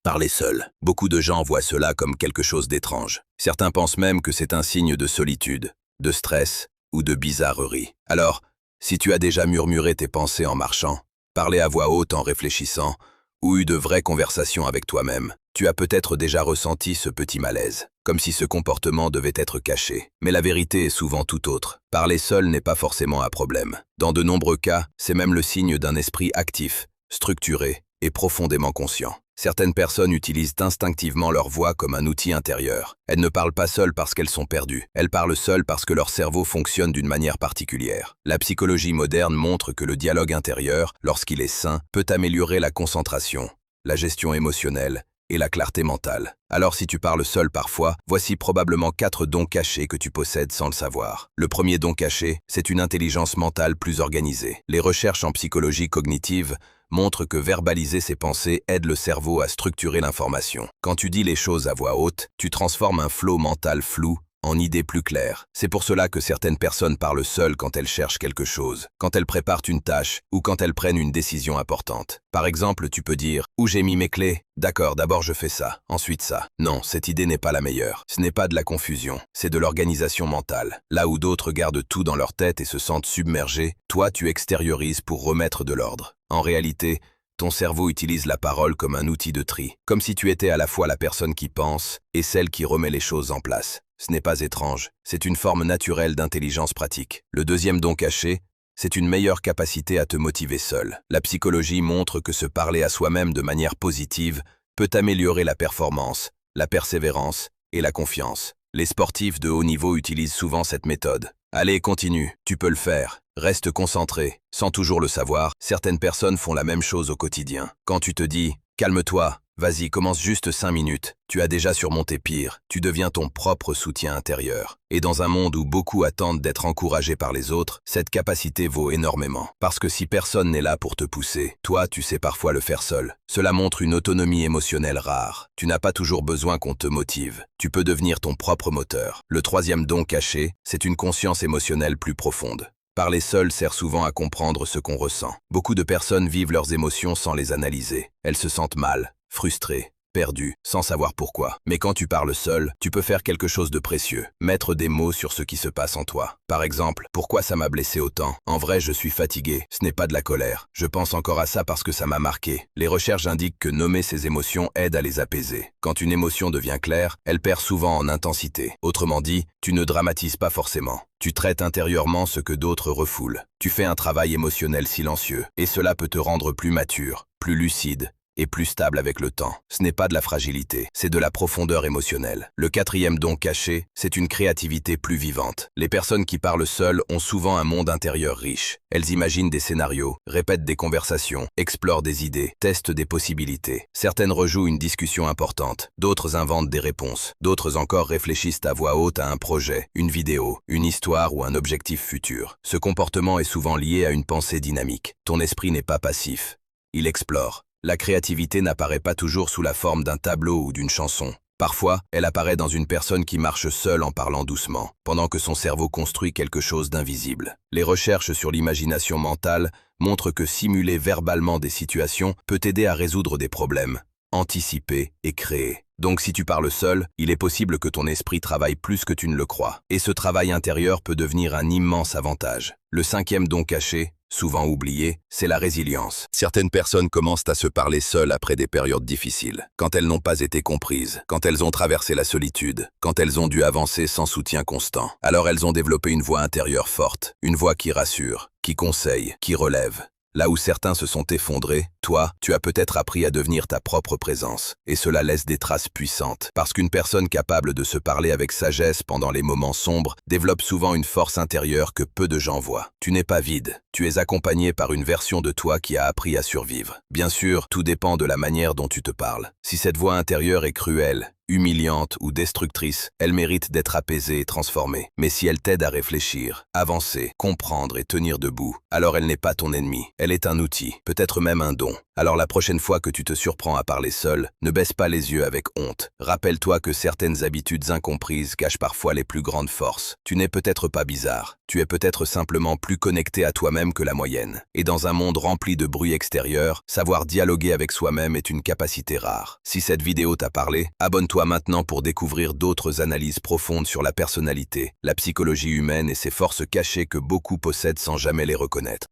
Parler seul. Beaucoup de gens voient cela comme quelque chose d'étrange. Certains pensent même que c'est un signe de solitude, de stress ou de bizarrerie. Alors, si tu as déjà murmuré tes pensées en marchant, parlé à voix haute en réfléchissant, ou eu de vraies conversations avec toi-même, tu as peut-être déjà ressenti ce petit malaise, comme si ce comportement devait être caché. Mais la vérité est souvent tout autre. Parler seul n'est pas forcément un problème. Dans de nombreux cas, c'est même le signe d'un esprit actif, structuré et profondément conscient. Certaines personnes utilisent instinctivement leur voix comme un outil intérieur. Elles ne parlent pas seules parce qu'elles sont perdues. Elles parlent seules parce que leur cerveau fonctionne d'une manière particulière. La psychologie moderne montre que le dialogue intérieur, lorsqu'il est sain, peut améliorer la concentration, la gestion émotionnelle et la clarté mentale. Alors si tu parles seul parfois, voici probablement 4 dons cachés que tu possèdes sans le savoir. Le premier don caché, c'est une intelligence mentale plus organisée. Les recherches en psychologie cognitive montrent que verbaliser ses pensées aide le cerveau à structurer l'information. Quand tu dis les choses à voix haute, tu transformes un flot mental flou en idées plus claires. C'est pour cela que certaines personnes parlent seules quand elles cherchent quelque chose, quand elles préparent une tâche ou quand elles prennent une décision importante. Par exemple, tu peux dire « Où j'ai mis mes clés ? D'accord, d'abord je fais ça, ensuite ça. » Non, cette idée n'est pas la meilleure. Ce n'est pas de la confusion, c'est de l'organisation mentale. Là où d'autres gardent tout dans leur tête et se sentent submergés, toi tu extériorises pour remettre de l'ordre. En réalité, ton cerveau utilise la parole comme un outil de tri, comme si tu étais à la fois la personne qui pense et celle qui remet les choses en place. Ce n'est pas étrange, c'est une forme naturelle d'intelligence pratique. Le deuxième don caché, c'est une meilleure capacité à te motiver seul. La psychologie montre que se parler à soi-même de manière positive peut améliorer la performance, la persévérance et la confiance. Les sportifs de haut niveau utilisent souvent cette méthode. Allez, continue, tu peux le faire. Reste concentré. Sans toujours le savoir, certaines personnes font la même chose au quotidien. Quand tu te dis « calme-toi », vas-y, commence juste 5 minutes. Tu as déjà surmonté pire. Tu deviens ton propre soutien intérieur. Et dans un monde où beaucoup attendent d'être encouragés par les autres, cette capacité vaut énormément. Parce que si personne n'est là pour te pousser, toi, tu sais parfois le faire seul. Cela montre une autonomie émotionnelle rare. Tu n'as pas toujours besoin qu'on te motive. Tu peux devenir ton propre moteur. Le troisième don caché, c'est une conscience émotionnelle plus profonde. Parler seul sert souvent à comprendre ce qu'on ressent. Beaucoup de personnes vivent leurs émotions sans les analyser. Elles se sentent mal, frustrées, perdues, sans savoir pourquoi. Mais quand tu parles seul, tu peux faire quelque chose de précieux. Mettre des mots sur ce qui se passe en toi. Par exemple, pourquoi ça m'a blessé autant? En vrai, je suis fatigué. Ce n'est pas de la colère. Je pense encore à ça parce que ça m'a marqué. Les recherches indiquent que nommer ses émotions aide à les apaiser. Quand une émotion devient claire, elle perd souvent en intensité. Autrement dit, tu ne dramatises pas forcément. Tu traites intérieurement ce que d'autres refoulent. Tu fais un travail émotionnel silencieux. Et cela peut te rendre plus mature, plus lucide et plus stable avec le temps. Ce n'est pas de la fragilité, c'est de la profondeur émotionnelle. Le quatrième don caché, c'est une créativité plus vivante. Les personnes qui parlent seules ont souvent un monde intérieur riche. Elles imaginent des scénarios, répètent des conversations, explorent des idées, testent des possibilités. Certaines rejouent une discussion importante, d'autres inventent des réponses, d'autres encore réfléchissent à voix haute à un projet, une vidéo, une histoire ou un objectif futur. Ce comportement est souvent lié à une pensée dynamique. Ton esprit n'est pas passif, il explore. La créativité n'apparaît pas toujours sous la forme d'un tableau ou d'une chanson. Parfois, elle apparaît dans une personne qui marche seule en parlant doucement, pendant que son cerveau construit quelque chose d'invisible. Les recherches sur l'imagination mentale montrent que simuler verbalement des situations peut aider à résoudre des problèmes, anticiper et créer. Donc si tu parles seul, il est possible que ton esprit travaille plus que tu ne le crois. Et ce travail intérieur peut devenir un immense avantage. Le cinquième don caché, souvent oublié, c'est la résilience. Certaines personnes commencent à se parler seules après des périodes difficiles, quand elles n'ont pas été comprises, quand elles ont traversé la solitude, quand elles ont dû avancer sans soutien constant. Alors elles ont développé une voix intérieure forte, une voix qui rassure, qui conseille, qui relève. Là où certains se sont effondrés, toi, tu as peut-être appris à devenir ta propre présence. Et cela laisse des traces puissantes. Parce qu'une personne capable de se parler avec sagesse pendant les moments sombres développe souvent une force intérieure que peu de gens voient. Tu n'es pas vide. Tu es accompagné par une version de toi qui a appris à survivre. Bien sûr, tout dépend de la manière dont tu te parles. Si cette voix intérieure est cruelle, humiliante ou destructrice, elle mérite d'être apaisée et transformée. Mais si elle t'aide à réfléchir, avancer, comprendre et tenir debout, alors elle n'est pas ton ennemi. Elle est un outil, peut-être même un don. Alors la prochaine fois que tu te surprends à parler seul, ne baisse pas les yeux avec honte. Rappelle-toi que certaines habitudes incomprises cachent parfois les plus grandes forces. Tu n'es peut-être pas bizarre, tu es peut-être simplement plus connecté à toi-même que la moyenne. Et dans un monde rempli de bruit extérieur, savoir dialoguer avec soi-même est une capacité rare. Si cette vidéo t'a parlé, abonne-toi maintenant pour découvrir d'autres analyses profondes sur la personnalité, la psychologie humaine et ses forces cachées que beaucoup possèdent sans jamais les reconnaître.